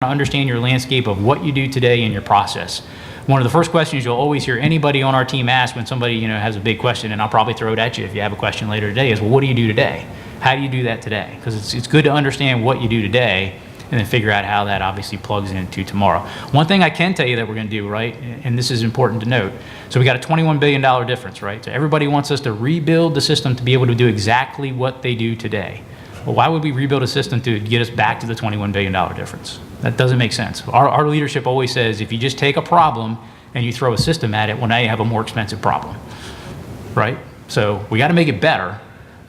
understand your landscape of what you do today and your process. One of the first questions you'll always hear anybody on our team ask when somebody has a big question, and I'll probably throw it at you if you have a question later today, is, well, what do you do today? How do you do that today? Because it's good to understand what you do today and then figure out how that obviously plugs into tomorrow. One thing I can tell you that we're going to do, right, and this is important to note, so we got a $21 billion difference, right? So everybody wants us to rebuild the system to be able to do exactly what they do today. Well, why would we rebuild a system to get us back to the $21 billion difference? That doesn't make sense. Our leadership always says, if you just take a problem and you throw a system at it, well, now you have a more expensive problem, right? So we got to make it better.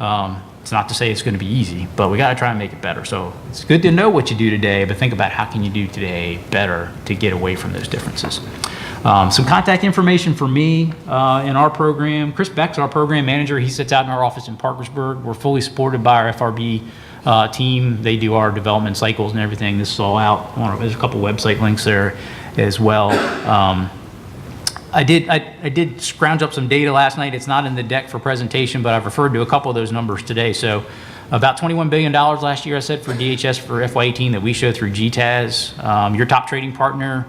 It's not to say it's going to be easy, but we got to try and make it better. So it's good to know what you do today, but think about how can you do today better to get away from those differences. Some contact information for me in our program. Chris Beck's our program manager. He sits out in our office in Parkersburg. We're fully supported by our FRB team. They do our development cycles and everything. This is all out. There's a couple website links there as well. I did scrounge up some data last night. It's not in the deck for presentation, but I've referred to a couple of those numbers today. So about $21 billion last year, I said, for DHS for FY18 that we show through GTAS. Your top trading partner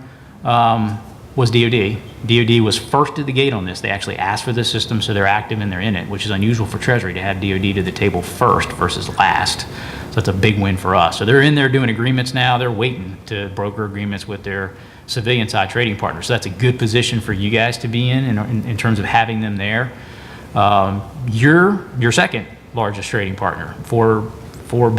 was DOD. DOD was first at the gate on this. They actually asked for this system, so they're active and they're in it, which is unusual for Treasury to have DOD to the table first versus last. So that's a big win for us. So they're in there doing agreements now. They're waiting to broker agreements with their civilian side trading partners. So that's a good position for you guys to be in terms of having them there. Your second largest trading partner, $4.5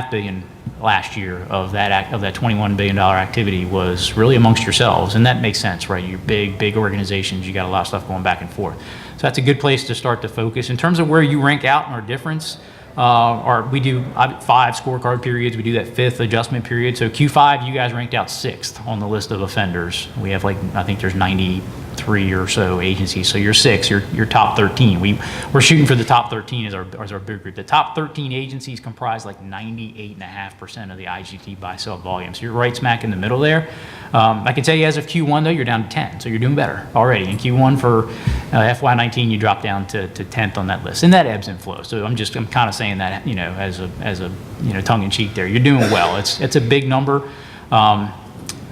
billion last year of that $21 billion activity was really amongst yourselves, and that makes sense, right? You're big organizations. You got a lot of stuff going back and forth. So that's a good place to start to focus. In terms of where you rank out in our difference, we do 5 scorecard periods. We do that 5th adjustment period. So Q5, you guys ranked out 6th on the list of offenders. We have I think there's 93 or so agencies. So you're 6, you're top 13. We're shooting for the top 13 as our big group. The top 13 agencies comprise 98.5% of the IGT buy sell volume. So you're right smack in the middle there. I can tell you as of Q1 though, you're down to 10. So you're doing better already. In Q1 for FY19, you dropped down to 10th on that list, and that ebbs and flows. So I'm kind of saying that as a tongue in cheek there. You're doing well. It's a big number.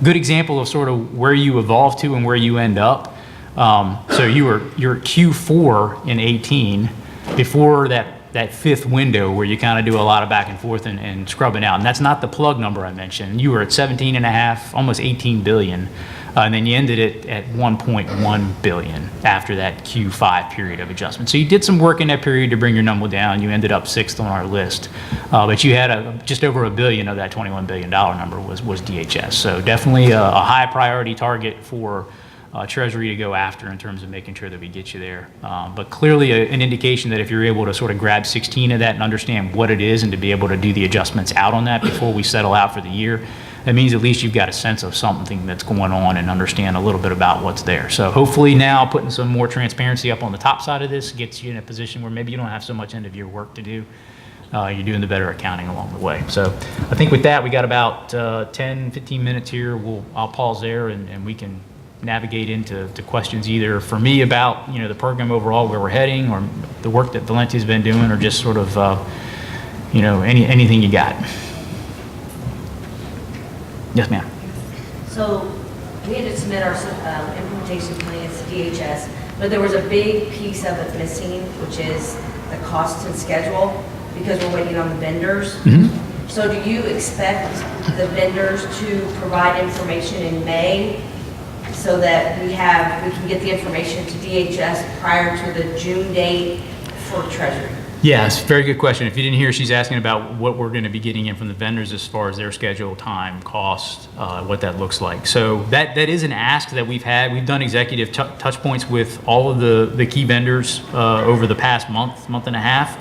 Good example of sort of where you evolve to and where you end up. So you're Q4 in 18 before that 5th window where you kind of do a lot of back and forth and scrubbing out. And that's not the plug number I mentioned. You were at 17.5, almost 18 billion. And then you ended it at 1.1 billion after that Q5 period of adjustment. So you did some work in that period to bring your number down. You ended up 6th on our list. But you had just over $1 billion of that $21 billion number was DHS. So definitely a high priority target for Treasury to go after in terms of making sure that we get you there. But clearly an indication that if you're able to sort of grab 16 of that and understand what it is and to be able to do the adjustments out on that before we settle out for the year, that means at least you've got a sense of something that's going on and understand a little bit about what's there. So hopefully now putting some more transparency up on the top side of this gets you in a position where maybe you don't have so much end of year work to do. You're doing the better accounting along the way. So I think with that, we got about 10, 15 minutes here. I'll pause there and we can navigate into questions either for me about the program overall, where we're heading, or the work that Valenti's been doing, or just sort of anything you got. Yes, ma'am. So we had to submit our implementation plans to DHS, but there was a big piece of it missing, which is the cost and schedule, because we're waiting on the vendors. Mm-hmm. So do you expect the vendors to provide information in May so that we can get the information to DHS prior to the June date for Treasury? Yes, very good question. If you didn't hear, she's asking about what we're going to be getting in from the vendors as far as their schedule, time, cost, what that looks like. So that is an ask that we've had. We've done executive touch points with all of the key vendors over the past month and a half.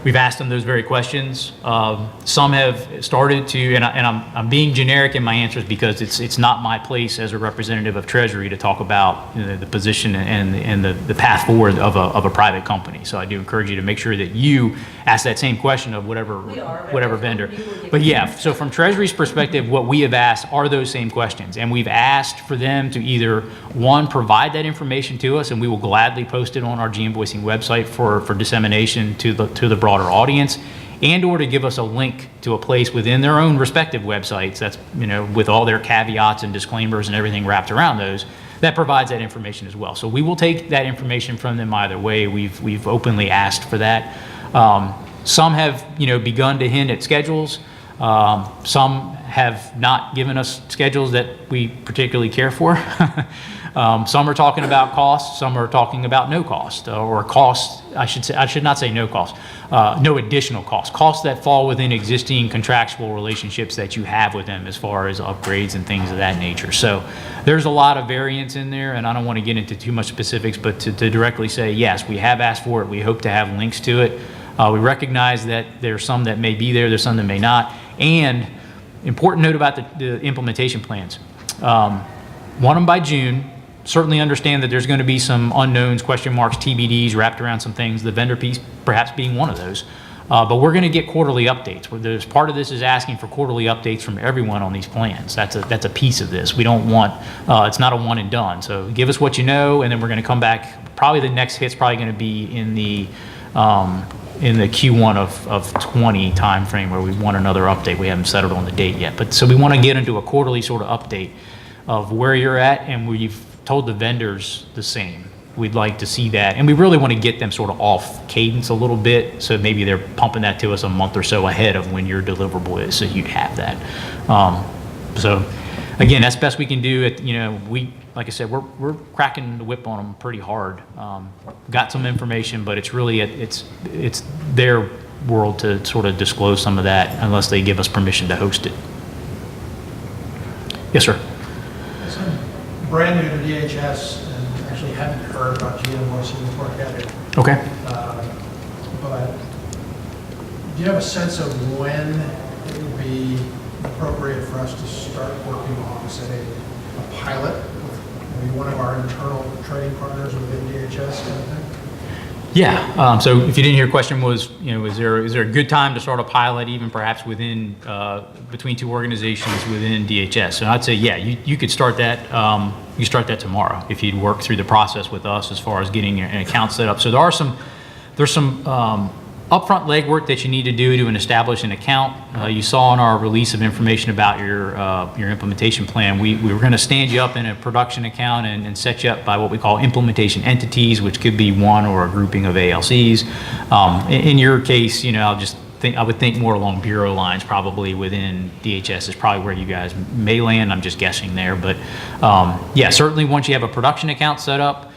We've asked them those very questions. Some have started to, and I'm being generic in my answers because it's not my place as a representative of Treasury to talk about the position and the path forward of a private company. So I do encourage you to make sure that you ask that same question of whatever vendor. But yeah, so from Treasury's perspective, what we have asked are those same questions, and we've asked for them to either, one, provide that information to us, and we will gladly post it on our Invoicing website for dissemination to the broader audience, and or to give us a link to a place within their own respective websites that's, with all their caveats and disclaimers and everything wrapped around those, that provides that information as well. So we will take that information from them either way. We've openly asked for that. Some have, begun to hint at schedules. Some have not given us schedules that we particularly care for. Some are talking about cost, some are talking about no cost, or cost, I should not say no cost, no additional cost, costs that fall within existing contractual relationships that you have with them as far as upgrades and things of that nature. So there's a lot of variance in there, and I don't want to get into too much specifics, but to directly say, yes, we have asked for it, we hope to have links to it. We recognize that there's some that may be there, there's some that may not, and important note about the implementation plans. Want them by June. Certainly understand that there's going to be some unknowns, question marks, TBDs wrapped around some things, the vendor piece perhaps being one of those. But we're going to get quarterly updates. There's part of this is asking for quarterly updates from everyone on these plans. That's a piece of this. We don't want, it's not a one and done. So give us what you know, and then we're going to come back. Probably the next hit's probably going to be in the Q1 of 20 timeframe where we want another update. We haven't settled on the date yet. But so we want to get into a quarterly sort of update of where you're at, and we've told the vendors the same. We'd like to see that, and we really want to get them sort of off cadence a little bit, so maybe they're pumping that to us a month or so ahead of when your deliverable is, so you have that. So again, that's best we can do. Like I said, we're cracking the whip on them pretty hard. Got some information, but it's really it's their world to sort of disclose some of that unless they give us permission to host it. Yes, sir. Brand new to DHS, and actually hadn't heard about Invoicing before I got here. Okay. But do you have a sense of when it would be appropriate for us to start working on, say, a pilot with maybe one of our internal trading partners within DHS kind of thing? Yeah. So if you didn't hear, question was, is there a good time to start a pilot, even perhaps within between two organizations within DHS? And I'd say, yeah, you could start that. You start that tomorrow if you'd work through the process with us as far as getting an account set up. So there's some upfront legwork that you need to do to establish an account. You saw in our release of information about your implementation plan, we were going to stand you up in a production account and set you up by what we call implementation entities, which could be one or a grouping of ALCs. In your case, I would think more along bureau lines, probably within DHS is probably where you guys may land. I'm just guessing there, but yeah, certainly once you have a production account set up,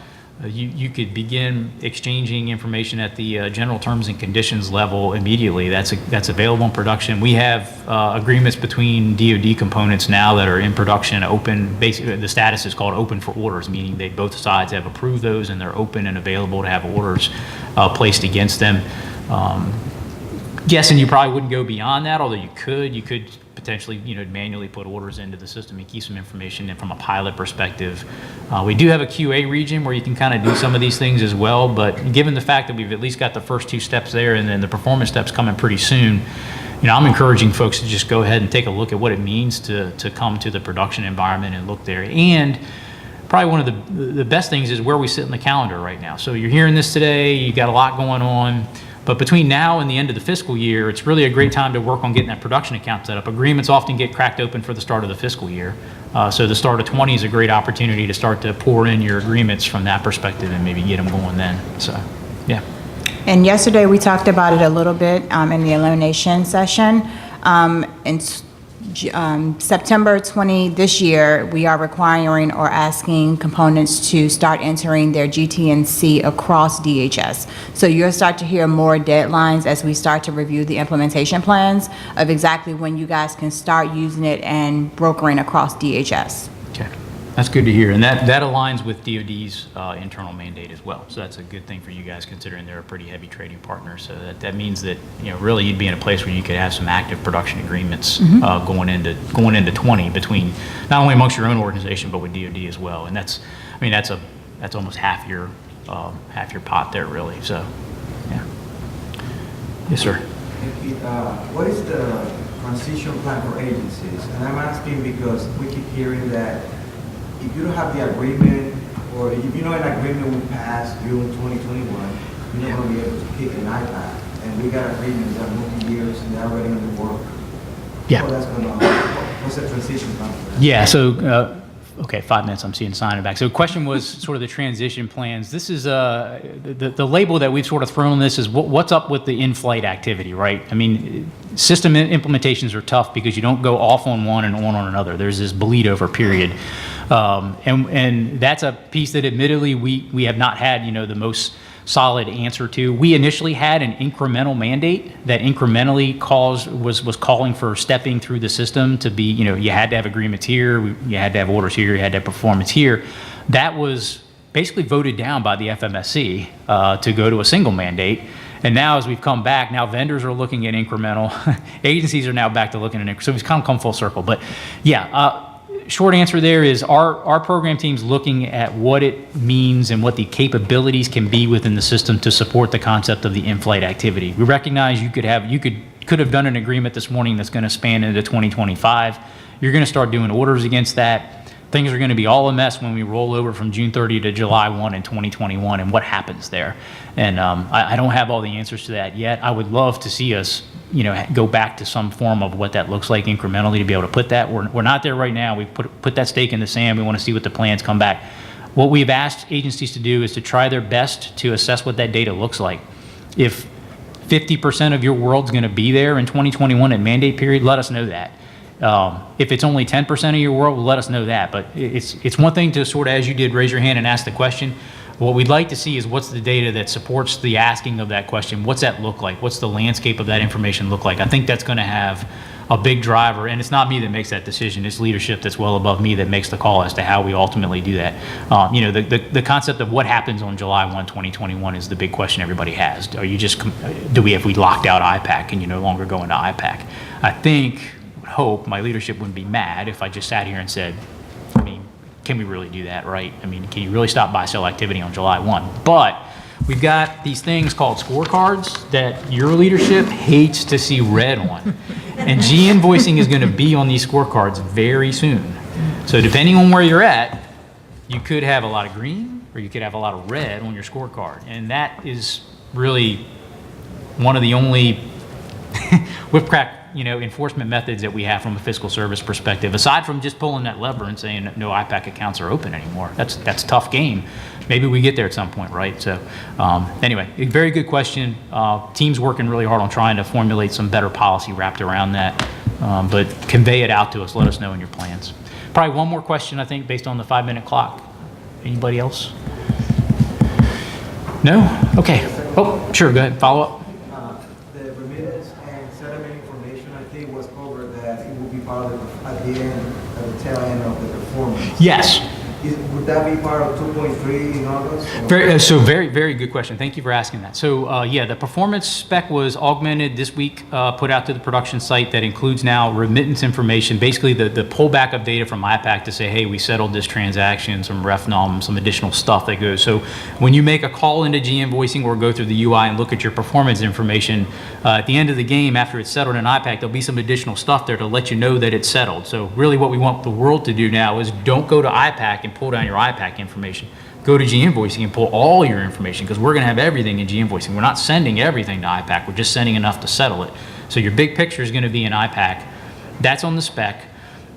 you could begin exchanging information at the general terms and conditions level immediately. That's available in production. We have agreements between DoD components now that are in production, open. Basically, the status is called open for orders, meaning both sides have approved those and they're open and available to have orders placed against them. Guessing you probably wouldn't go beyond that, although you could potentially manually put orders into the system and keep some information in from a pilot perspective. We do have a QA region where you can kind of do some of these things as well, but given the fact that we've at least got the first two steps there and then the performance steps coming pretty soon, I'm encouraging folks to just go ahead and take a look at what it means to come to the production environment and look there. And probably one of the best things is where we sit in the calendar right now. So you're hearing this today, you got a lot going on. But between now and the end of the fiscal year, it's really a great time to work on getting that production account set up. Agreements often get cracked open for the start of the fiscal year. So the start of 20 is a great opportunity to start to pour in your agreements from that perspective and maybe get them going then. So, yeah. And yesterday we talked about it a little bit in the elimination session. September 20 this year, we are requiring or asking components to start entering their GT&C across DHS. So you'll start to hear more deadlines as we start to review the implementation plans of exactly when you guys can start using it and brokering across DHS. Okay. That's good to hear, and that aligns with DoD's internal mandate as well. So that's a good thing for you guys, considering they're a pretty heavy trading partner. So that means that really you'd be in a place where you could have some active production agreements going into 20 between not only amongst your own organization but with DoD as well. And that's almost half your pot there really. So yeah. Yes, sir. What is the transition plan for agencies? And I'm asking because we keep hearing that if you don't have the agreement, or if an agreement will pass June 2021, you're not going to be able to kick an iPad. and we got agreements that multi-years, and they're already in the work. Yeah. So that's gonna, what's the transition plan for that? Yeah, so, okay, 5 minutes, I'm seeing the sign in the back. So the question was sort of the transition plans. This is, the label that we've sort of thrown on this is what's up with the in-flight activity, right? I mean, system implementations are tough because you don't go off on one and on another. There's this bleed over period. And that's a piece that admittedly we have not had, the most solid answer to. We initially had an incremental mandate that incrementally was calling for stepping through the system to be, you had to have agreements here, you had to have orders here, you had to have performance here. That was basically voted down by the FMSC to go to a single mandate. And now as we've come back, now vendors are looking at incremental, agencies are now back to looking at incremental, so we've kind of come full circle. But yeah, short answer there is our program team's looking at what it means and what the capabilities can be within the system to support the concept of the in-flight activity. We recognize you could have done an agreement this morning that's going to span into 2025. You're going to start doing orders against that. Things are going to be all a mess when we roll over from June 30 to July 1 in 2021 and what happens there. And I don't have all the answers to that yet. I would love to see us go back to some form of what that looks like incrementally to be able to put that. We're not there right now. We've put that stake in the sand. We want to see what the plans come back. What we've asked agencies to do is to try their best to assess what that data looks like. If 50% of your world's going to be there in 2021 at mandate period, let us know that. If it's only 10% of your world, let us know that. But it's one thing to sort of, as you did, raise your hand and ask the question. What we'd like to see is what's the data that supports the asking of that question. What's that look like? What's the landscape of that information look like? I think that's going to have a big driver, and it's not me that makes that decision. It's leadership that's well above me that makes the call as to how we ultimately do that. The concept of what happens on July 1, 2021 is the big question everybody has. Have we locked out IPAC and you no longer go into IPAC? I think, hope my leadership wouldn't be mad if I just sat here and said, can we really do that, right? Can you really stop buy-sell activity on July 1? But we've got these things called scorecards that your leadership hates to see red on. And G-invoicing is going to be on these scorecards very soon. So depending on where you're at, you could have a lot of green or you could have a lot of red on your scorecard. And that is really one of the only whip-crack enforcement methods that we have from a fiscal service perspective, aside from just pulling that lever and saying no IPAC accounts are open anymore. That's a tough game. Maybe we get there at some point, right? So anyway, a very good question. Team's working really hard on trying to formulate some better policy wrapped around that, but convey it out to us. Let us know in your plans. Probably one more question, I think, based on the 5-minute clock. Anybody else? No? Okay. Oh, sure, go ahead, follow up. The remittance and settlement information, I think, was covered that it will be part of at the end, at the tail end of the performance. Yes. Would that be part of 2.3 in August? Very, very good question. Thank you for asking that. So yeah, the performance spec was augmented this week, put out to the production site that includes now remittance information, basically the pullback of data from IPAC to say, hey, we settled this transaction, some ref nom, some additional stuff that goes. So when you make a call into G-invoicing or go through the UI and look at your performance information, at the end of the game, after it's settled in IPAC, there'll be some additional stuff there to let you know that it's settled. So really what we want the world to do now is don't go to IPAC and pull down your IPAC information. Go to G-invoicing and pull all your information because we're going to have everything in G-invoicing. We're not sending everything to IPAC. We're just sending enough to settle it. So your big picture is going to be in IPAC. That's on the spec.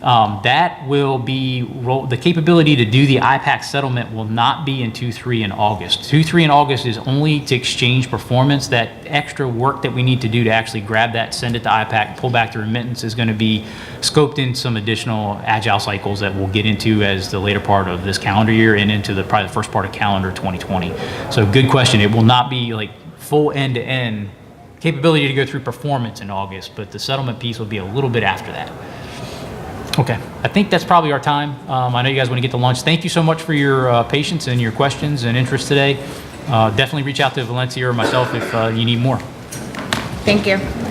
That will be, the capability to do the IPAC settlement will not be in 2.3 in August. 2.3 in August is only to exchange performance. That extra work that we need to do to actually grab that, send it to IPAC, pull back the remittance is going to be scoped in some additional agile cycles that we'll get into as the later part of this calendar year and into probably the first part of calendar 2020. So good question. It will not be like full end-to-end capability to go through performance in August, but the settlement piece will be a little bit after that. Okay, I think that's probably our time. I know you guys want to get to lunch. Thank you so much for your patience and your questions and interest today. Definitely reach out to Valencia or myself if you need more. Thank you.